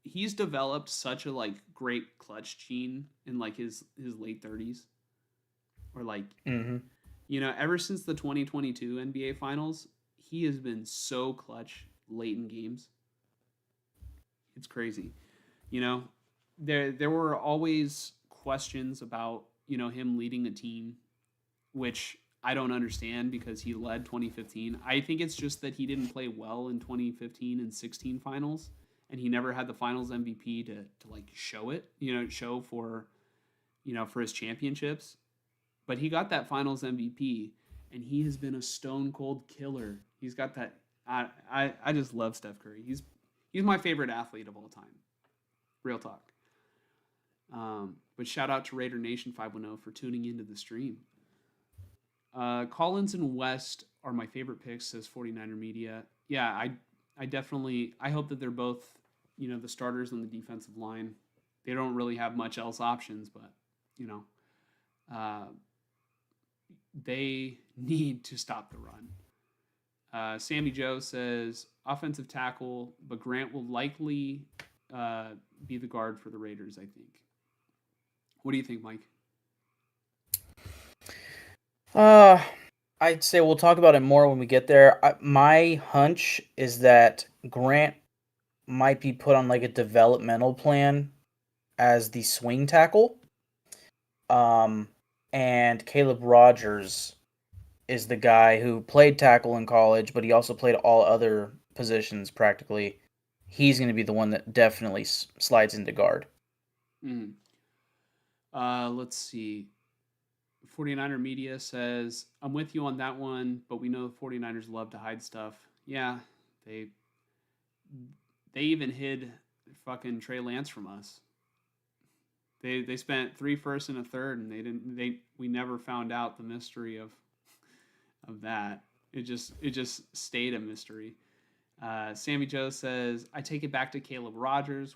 He's developed such a like great clutch gene in like his late 30s, or like, Hmm. ever since the 2022 NBA finals, he has been so clutch late in games. It's crazy. You know, there were always questions about, him leading a team, which I don't understand because he led 2015. I think it's just that he didn't play well in 2015 and 16 finals, and he never had the finals MVP to like show it, show for his championships. But he got that finals MVP, and he has been a stone cold killer. He's got that. I just love Steph Curry. He's my favorite athlete of all time. Real talk. But shout out to Raider Nation 510 for tuning into the stream. Collins and West are my favorite picks, says 49er Media. Yeah, I definitely, I hope that they're both, the starters on the defensive line. They don't really have much else options, but, uh, they need to stop the run. Sammy Joe says offensive tackle, but Grant will likely be the guard for the Raiders, I think. What do you think, Mike? Uh, I'd say we'll talk about it more when we get there. My hunch is that Grant might be put on like a developmental plan as the swing tackle. Um, and Caleb Rogers is the guy who played tackle in college, but he also played all other positions practically. He's going to be the one that definitely slides into guard. Mm. Let's see. 49er Media says, I'm with you on that one, but we know the 49ers love to hide stuff. Yeah, they even hid fucking Trey Lance from us. They spent 3 firsts and a third, and we never found out the mystery of that. It just stayed a mystery. Sammy Joe says, I take it back to Caleb Rogers.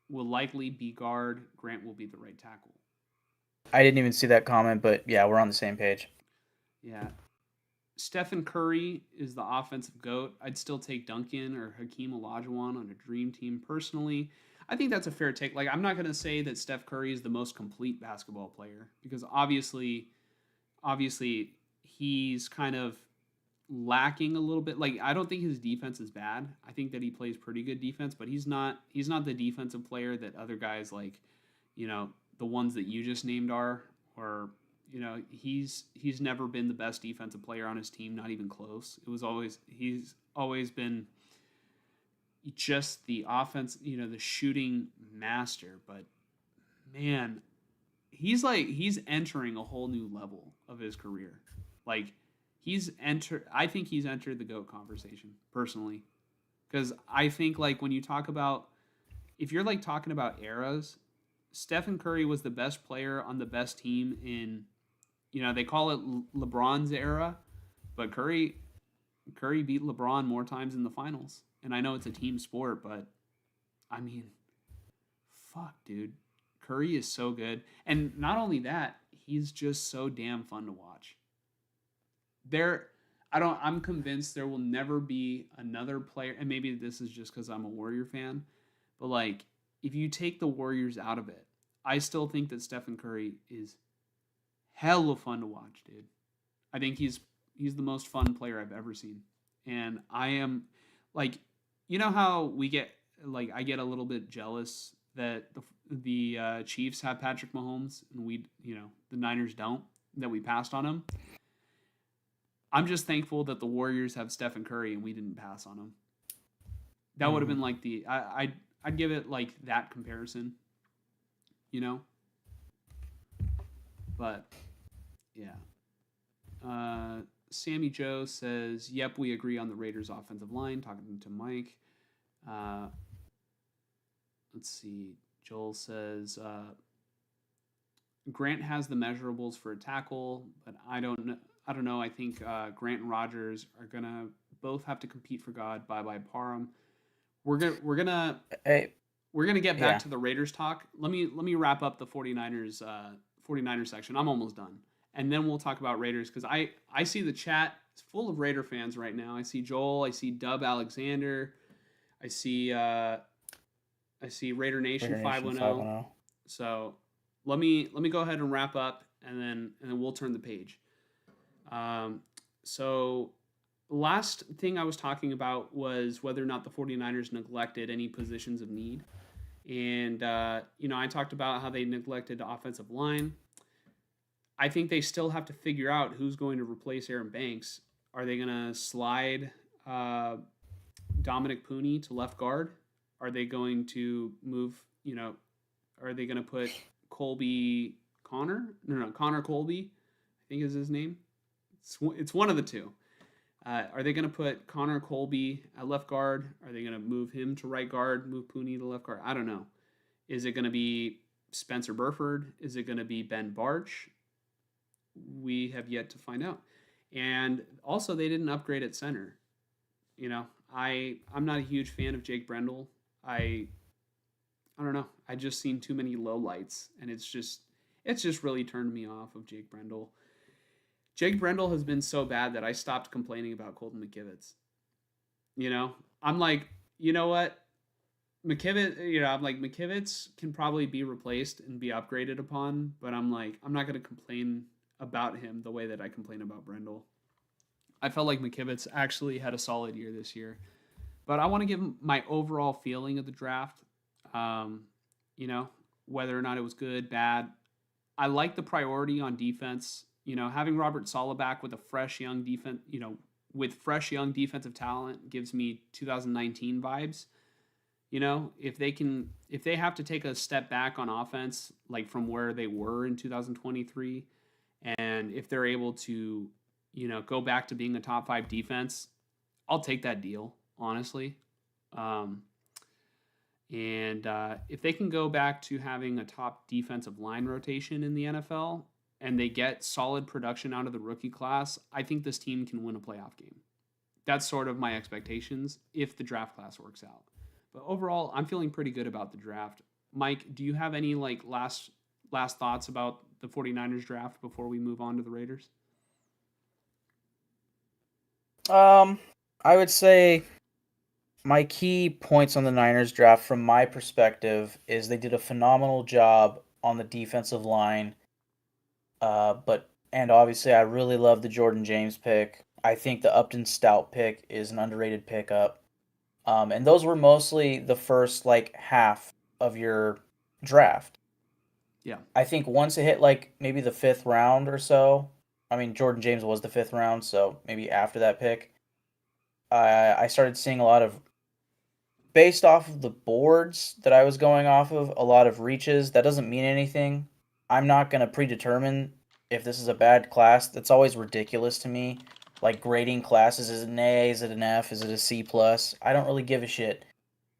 Will likely be guard. Grant will be the right tackle. I didn't even see that comment, but yeah, we're on the same page. Yeah. Stephen Curry is the offensive GOAT. I'd still take Duncan or Hakeem Olajuwon on a dream team personally. I think that's a fair take. Like, I'm not going to say that Steph Curry is the most complete basketball player, because obviously he's kind of lacking a little bit. Like, I don't think his defense is bad. I think that he plays pretty good defense, but he's not the defensive player that other guys like, the ones that you just named are, or he's never been the best defensive player on his team, not even close. He's always been just the offense, the shooting master. But man, he's entering a whole new level of his career. Like, I think he's entered the GOAT conversation personally, because I think, like, when you talk about, if you're like talking about eras, Stephen Curry was the best player on the best team in, they call it LeBron's era, but Curry beat LeBron more times in the finals. And I know it's a team sport, but I mean, fuck, dude. Curry is so good. And not only that, he's just so damn fun to watch. I'm convinced there will never be another player, and maybe this is just because I'm a Warrior fan, but like, if you take the Warriors out of it, I still think that Stephen Curry is hella fun to watch, dude. I think he's the most fun player I've ever seen. And I am, like, how I get a little bit jealous that the Chiefs have Patrick Mahomes and the Niners don't, that we passed on him. I'm just thankful that the Warriors have Stephen Curry and we didn't pass on him. That would have been like I'd give it like that comparison, But But yeah. Sammy Joe says, "Yep, we agree on the Raiders' offensive line." Talking to Mike. Uh, let's see. Joel says Grant has the measurables for a tackle, but I don't know. I don't know. I think Grant and Rogers are gonna both have to compete for God. Bye bye Parham. Hey, We're gonna get back yeah. to the Raiders talk. Let me wrap up the 49ers 49ers section. I'm almost done. And then we'll talk about Raiders because I see the chat is full of Raider fans right now. I see Joel, I see Dub Alexander, I see Raider Nation Raider Nation 510. 510. So let me go ahead and wrap up and then we'll turn the page. So last thing I was talking about was whether or not the 49ers neglected any positions of need. And, I talked about how they neglected the offensive line. I think they still have to figure out who's going to replace Aaron Banks. Are they going to slide Dominic Pooney to left guard? Are they going to move, are they going to put Colby Connor? No, Connor Colby, I think is his name. It's one of the two. Are they going to put Connor Colby at left guard? Are they going to move him to right guard, move Pooney to left guard? I don't know. Is it going to be Spencer Burford? Is it going to be Ben Barch? We have yet to find out. And also, they didn't upgrade at center. I'm not a huge fan of Jake Brendel. I don't know. I just seen too many low lights, and it's just really turned me off of Jake Brendel. Jake Brendel has been so bad that I stopped complaining about Colton McKivitz. I'm like, you know what? I'm like, McKivitz can probably be replaced and be upgraded upon, but I'm like, I'm not going to complain about him the way that I complain about Brendel. I felt like McKivitz actually had a solid year this year, but I want to give my overall feeling of the draft. Um, whether or not it was good, bad. I like the priority on defense. Having Robert Saleh back with a fresh young defense, with fresh young defensive talent gives me 2019 vibes. If they have to take a step back on offense, like from where they were in 2023, and if they're able to, go back to being a top 5 defense, I'll take that deal, honestly. Um, and if they can go back to having a top defensive line rotation in the NFL and they get solid production out of the rookie class, I think this team can win a playoff game. That's sort of my expectations if the draft class works out. But overall, I'm feeling pretty good about the draft. Mike, do you have any last thoughts about the 49ers draft before we move on to the Raiders? I would say my key points on the Niners draft from my perspective is they did a phenomenal job on the defensive line. And obviously I really love the Jordan James pick. I think the Upton Stout pick is an underrated pickup. And those were mostly the first half of your draft. Yeah. I think once it hit maybe the 5th round or so, I mean Jordan James was the 5th round, so maybe after that pick, I started seeing a lot of, based off of the boards that I was going off of, a lot of reaches. That doesn't mean anything. I'm not going to predetermine if this is a bad class. That's always ridiculous to me. Like grading classes, is it an A, is it an F, is it a C plus? I don't really give a shit.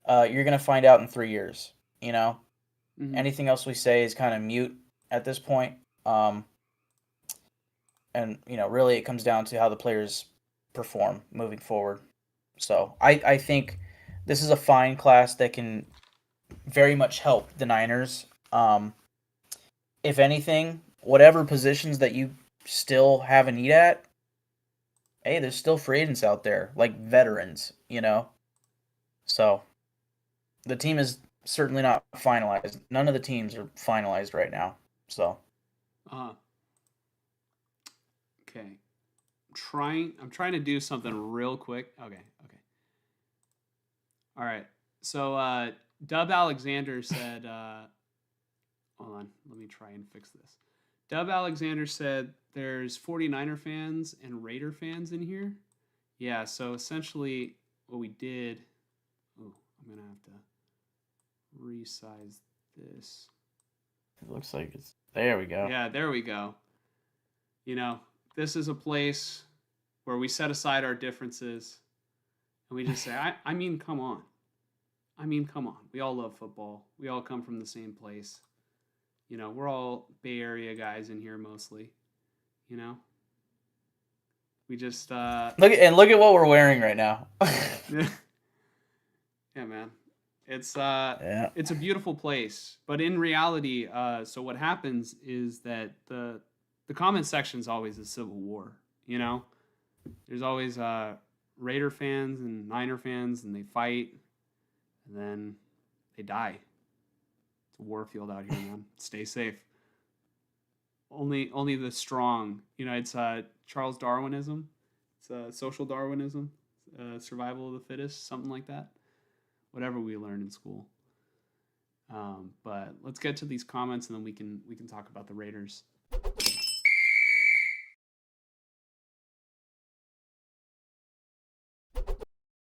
You're going to find out in 3 years, Mm-hmm. Anything else we say is kind of mute at this point. And, really it comes down to how the players perform moving forward. So I think this is a fine class that can very much help the Niners. If anything, whatever positions that you still have a need at, hey, there's still free agents out there, like veterans, So the team is certainly not finalized. None of the teams are finalized right now. So okay. I'm trying to do something real quick. Okay. All right. So Dub Alexander said hold on, let me try and fix this. Dub Alexander said there's 49er fans and Raider fans in here. Yeah, so essentially what we did, I'm going to have to resize this. it looks like it's There we go. Yeah, there we go. You know, this is a place where we set aside our differences and we just say, I mean, come on. I mean, come on. We all love football. We all come from the same place. You know, we're all Bay Area guys in here mostly. You know, we just Look at what we're wearing right now. yeah, man. It's Yeah. it's a beautiful place, but in reality, so what happens is that the comment section is always a civil war. You know, there's always Raider fans and Niner fans, and they fight, and then they die. It's a war field out here, man. Stay safe. Only the strong. You know, it's Charles Darwinism. It's social Darwinism, survival of the fittest, something like that. Whatever we learned in school. But let's get to these comments and then we can talk about the Raiders.